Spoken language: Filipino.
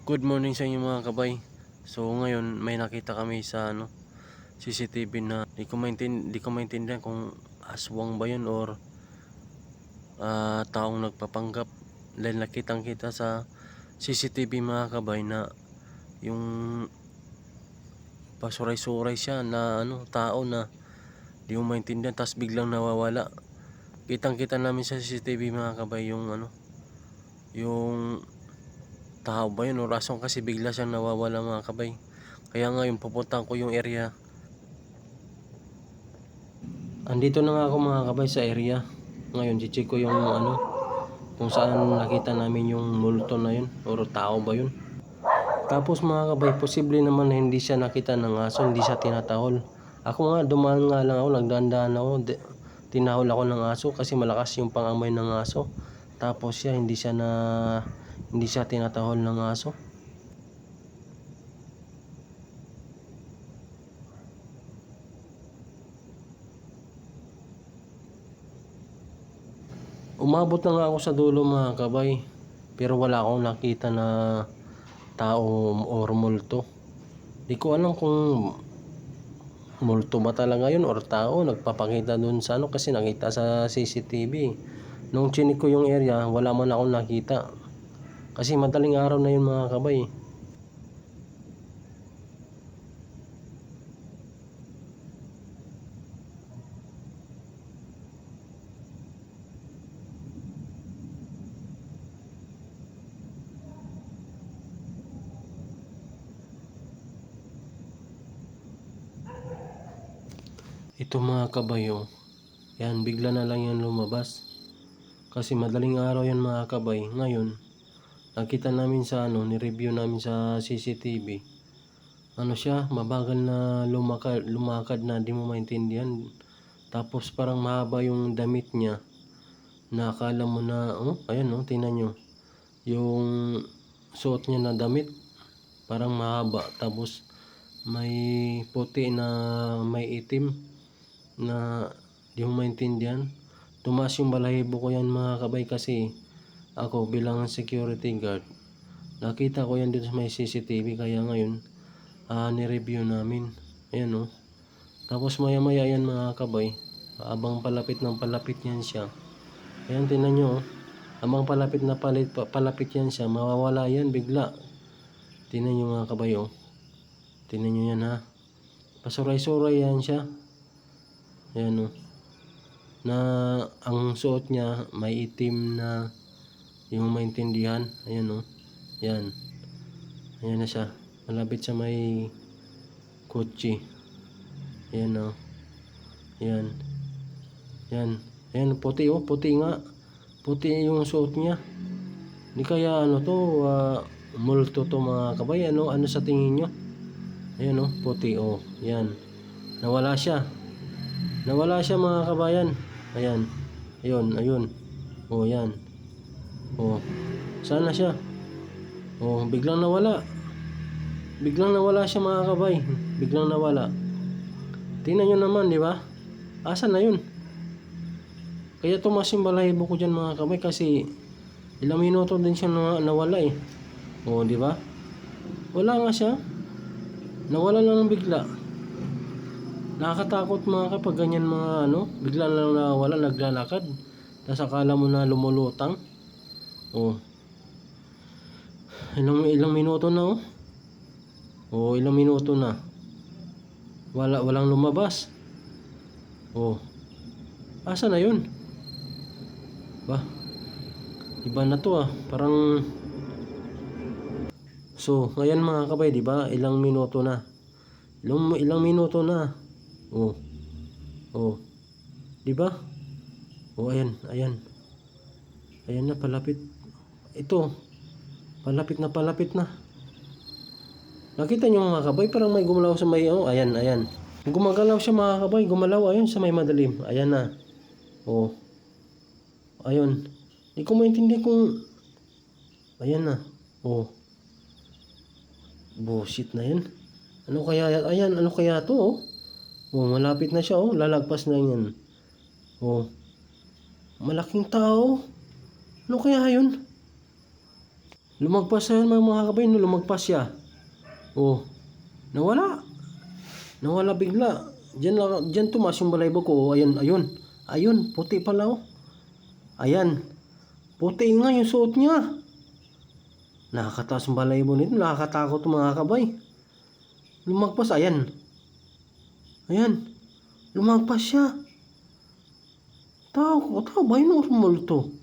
Good morning sa inyo mga kabay. So ngayon may nakita kami sa CCTV na di ko maintindihan kung aswang ba yun or taong nagpapanggap. Dahil nakitang kita sa CCTV mga kabay na yung pasuray-suray siya na tao na di mo maintindihan, tas biglang nawawala. Kitang kita namin sa CCTV mga kabay yung tao ba yun o rason, kasi bigla siyang nawawala mga kabay. Kaya ngayon pupuntahan ko yung area. Andito na nga ako mga kabay sa area. Ngayon check ko yung kung saan nakita namin yung multo na yun o tao ba yun. Tapos mga kabay, posible naman na hindi siya nakita ng aso, hindi siya tinatahol. Ako nga, dumaan nga lang ako, nagdandaan ako, tinahol ako ng aso kasi malakas yung pangamoy ng aso. Tapos siya hindi siya tinatahol ng aso. Umabot na nga ako sa dulo mga kabay, pero wala akong nakita na tao or multo. Di ko alam kung multo ba talaga yun or tao nagpapakita dun sa kasi nakita sa CCTV. Nung chinik ko yung area, wala man akong nakita. Kasi madaling araw na yun mga kabay. Ito mga kabayo, yan bigla na lang yan lumabas. Kasi madaling araw yan mga kabay. Ngayon, nakita namin sa ni-review namin sa CCTV. Siya, mabagal na lumakad na di mo maintindihan. Tapos parang mahaba yung damit niya. Na akala mo na, ayan tingnan nyo. Yung suot niya na damit, parang mahaba. Tapos may puti na may itim na di mo maintindihan. Tumaas yung balahibo ko yan mga kabay kasi ako bilang security guard, nakita ko yan dito sa may CCTV. Kaya ngayon ni-review namin. Ayan Tapos maya maya yan mga kabay, abang palapit ng palapit yan siya. Ayan tingnan nyo abang palapit na palapit yan siya, mawawala yan bigla. Tingnan nyo mga kabay tingnan nyo yan ha, pasuray-suray yan siya. Ayan na ang suot niya may itim na yung maintindihan. Ayan yan. Ayan na siya, malapit sa may kotse. Ayan yan. Yan. Ayan puti puti nga. Puti yung suot niya. Di kaya multo to mga kabay. Ano sa tingin nyo? Ayan puti yan. Nawala siya mga kabayan. Ayan. Ayun. Yan. Sana siya. Biglang nawala. Biglang nawala siya mga kabay. Biglang nawala. Tingnan nyo naman, di ba? Asan na yun? Kaya tumaas yung balahibo ko dyan mga kabay kasi ilang minuto din siya nawala di ba? Wala nga siya. Nawala lang bigla. Nakakatakot mga kapag ganyan mga bigla lang nawala, naglalakad. Tapos akala mo na lumulutang. Ilang minuto na ilang minuto na. Walang lumabas. Asa na yun? Ba? Iba na to parang. So, ngayon mga kabay, di ba? Ilang minuto na. Ilang minuto na. Di ba? Ayan. Ayan na, palapit. Ito, palapit na. Nakita nyo mga kabay, parang may gumalaw sa may, ayan. Gumagalaw siya mga kabay, gumalaw, ayun sa may madilim. Ayan na. Ayun. Hindi ko maintindihan kung, ayan na. Bullshit na yun. Ano kaya to malapit na siya lalagpas na yan. Malaking tao. Ano kaya yun? Lumagpas siya mga kabay, no, lumagpas siya. Oh, nawala. Nawala bigla. Diyan tumas yung balahibo ko. Oh, ayun, ayun. Ayun, puti pala oh. Ayan. Puti nga yung suot niya. Nakakataas yung balahibo nito. Nakakatakot mga kabay. Lumagpas, ayan. Ayan. Lumagpas siya. Tao ba yun o multo?